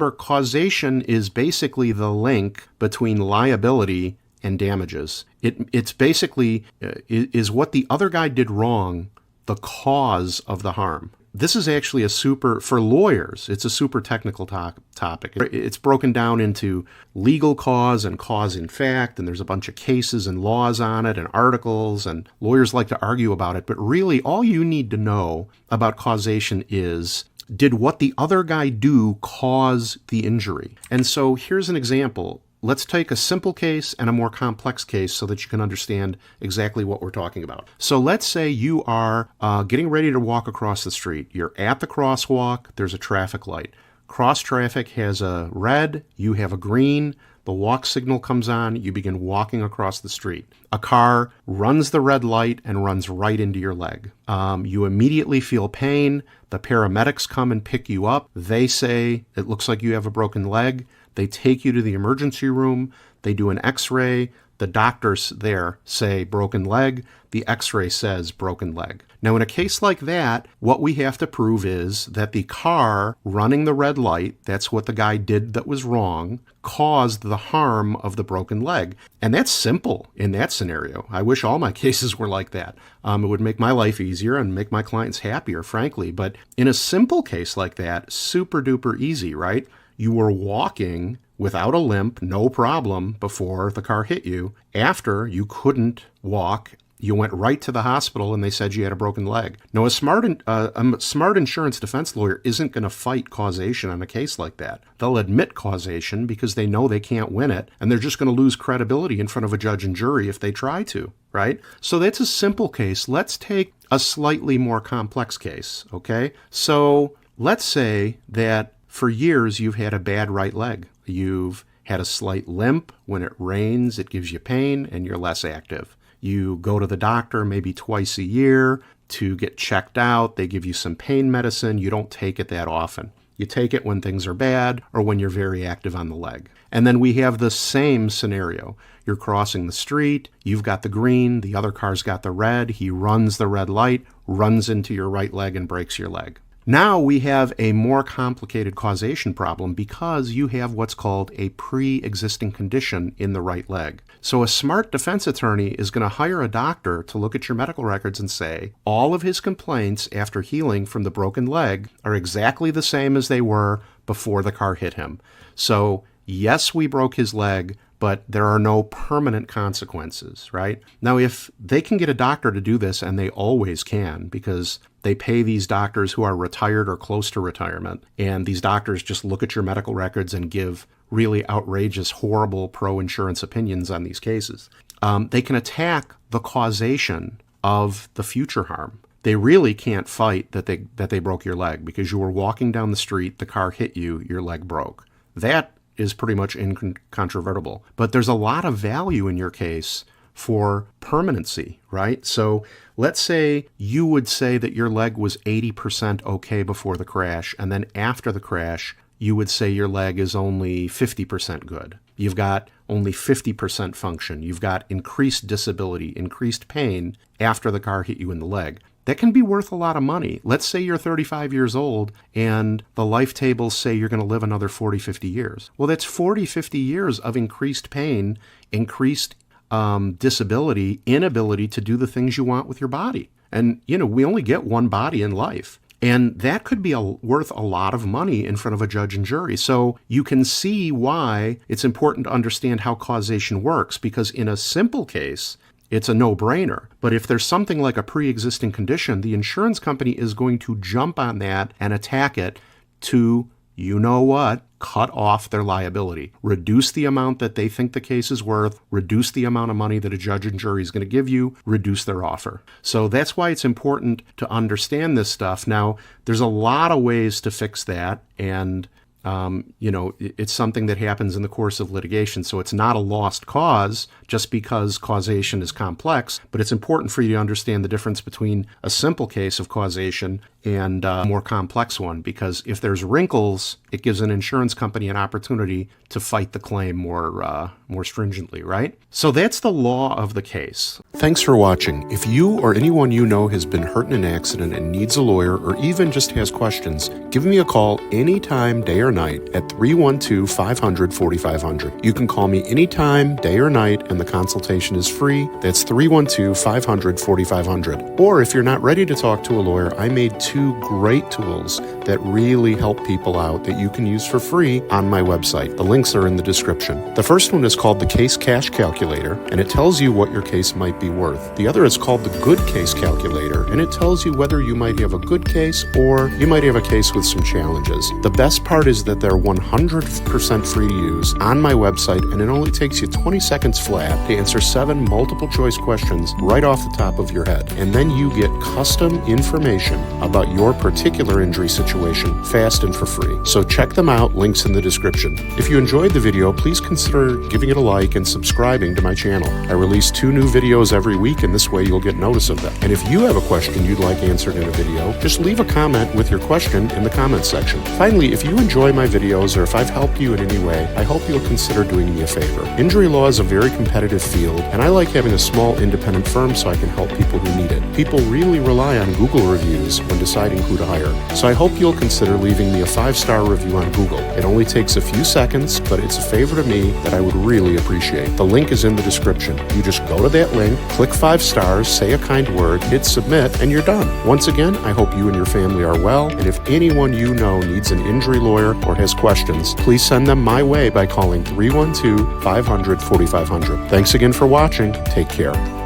remember, causation is basically the link between liability and damages. It's basically, is what the other guy did wrong the cause of the harm? This is actually for lawyers, it's a super technical topic. It's broken down into legal cause and cause in fact, and there's a bunch of cases and laws on it and articles, and lawyers like to argue about it. But really, all you need to know about causation is, did what the other guy do cause the injury? And so here's an example. Let's take a simple case and a more complex case so that you can understand exactly what we're talking about. So let's say you are getting ready to walk across the street. You're at the crosswalk. There's a traffic light. Cross traffic has a red. You have a green. The walk signal comes on. You begin walking across the street. A car runs the red light and runs right into your leg. You immediately feel pain. The paramedics come and pick you up. They say, it looks like you have a broken leg. They take you to the emergency room. They do an x-ray. The doctors there say broken leg. The x-ray says broken leg. Now, in a case like that, what we have to prove is that the car running the red light, that's what the guy did that was wrong, caused the harm of the broken leg. And that's simple in that scenario. I wish all my cases were like that. It would make my life easier and make my clients happier, frankly. But in a simple case like that, super duper easy, right? You were walking without a limp, no problem, before the car hit you. After you couldn't walk, you went right to the hospital and they said you had a broken leg. Now, a smart insurance defense lawyer isn't going to fight causation on a case like that. They'll admit causation because they know they can't win it, and they're just going to lose credibility in front of a judge and jury if they try to, right? So that's a simple case. Let's take a slightly more complex case, okay? So let's say that for years, you've had a bad right leg. You've had a slight limp. When it rains, it gives you pain and you're less active. You go to the doctor maybe twice a year to get checked out. They give you some pain medicine. You don't take it that often. You take it when things are bad or when you're very active on the leg. And then we have the same scenario. You're crossing the street. You've got the green. The other car's got the red. He runs the red light, runs into your right leg and breaks your leg. Now we have a more complicated causation problem because you have what's called a pre-existing condition in the right leg. So a smart defense attorney is going to hire a doctor to look at your medical records and say, all of his complaints after healing from the broken leg are exactly the same as they were before the car hit him. So yes, we broke his leg, but there are no permanent consequences, right? Now, if they can get a doctor to do this, and they always can, because they pay these doctors who are retired or close to retirement, and these doctors just look at your medical records and give really outrageous, horrible pro-insurance opinions on these cases. They can attack the causation of the future harm. They really can't fight that they broke your leg because you were walking down the street, the car hit you, your leg broke. That is pretty much incontrovertible. But there's a lot of value in your case for permanency, right? So let's say you would say that your leg was 80% okay before the crash, and then after the crash, you would say your leg is only 50% good. You've got only 50% function. You've got increased disability, increased pain after the car hit you in the leg. That can be worth a lot of money. Let's say you're 35 years old and the life tables say you're going to live another 40, 50 years. Well, that's 40, 50 years of increased pain, increased disability, inability to do the things you want with your body. And, we only get one body in life. And that could be worth a lot of money in front of a judge and jury. So you can see why it's important to understand how causation works, because in a simple case, it's a no-brainer. But if there's something like a pre-existing condition, the insurance company is going to jump on that and attack it to, cut off their liability, reduce the amount that they think the case is worth, reduce the amount of money that a judge and jury is going to give you, reduce their offer. So that's why it's important to understand this stuff. Now, there's a lot of ways to fix that, and it's something that happens in the course of litigation. So it's not a lost cause just because causation is complex, but it's important for you to understand the difference between a simple case of causation and a more complex one, because if there's wrinkles, it gives an insurance company an opportunity to fight the claim more stringently, right? So that's the law of the case. Thanks for watching. If you or anyone you know has been hurt in an accident and needs a lawyer, or even just has questions, give me a call anytime, day or night at 312-500-4500. You can call me anytime, day or night, and the consultation is free. That's 312-500-4500. Or if you're not ready to talk to a lawyer, I made 2 great tools that really help people out that you can use for free on my website. The links are in the description. The first one is called the Case Cash Calculator, and it tells you what your case might be worth. The other is called the Good Case Calculator, and it tells you whether you might have a good case or you might have a case with some challenges. The best part is that they're 100% free to use on my website, and it only takes you 20 seconds flat to answer 7 multiple choice questions right off the top of your head. And then you get custom information about your particular injury situation fast and for free. So check them out, links in the description. If you enjoyed the video, please consider giving it a like and subscribing to my channel. I release 2 new videos every week, and this way you'll get notice of them. And if you have a question you'd like answered in a video, just leave a comment with your question in the comments section. Finally, if you enjoy my videos or if I've helped you in any way, I hope you'll consider doing me a favor. Injury law is a very competitive field, and I like having a small independent firm so I can help people who need it. People really rely on Google reviews when deciding who to hire, so I hope you'll consider leaving me a 5-star review on Google. It only takes a few seconds, but it's a favor to me that I would really appreciate. The link is in the description. You just go to that link, click 5 stars, say a kind word, hit submit, and you're done. Once again, I hope you and your family are well, and if anyone you know needs an injury lawyer or has questions, please send them my way by calling 312-500-4500. Thanks again for watching. Take care.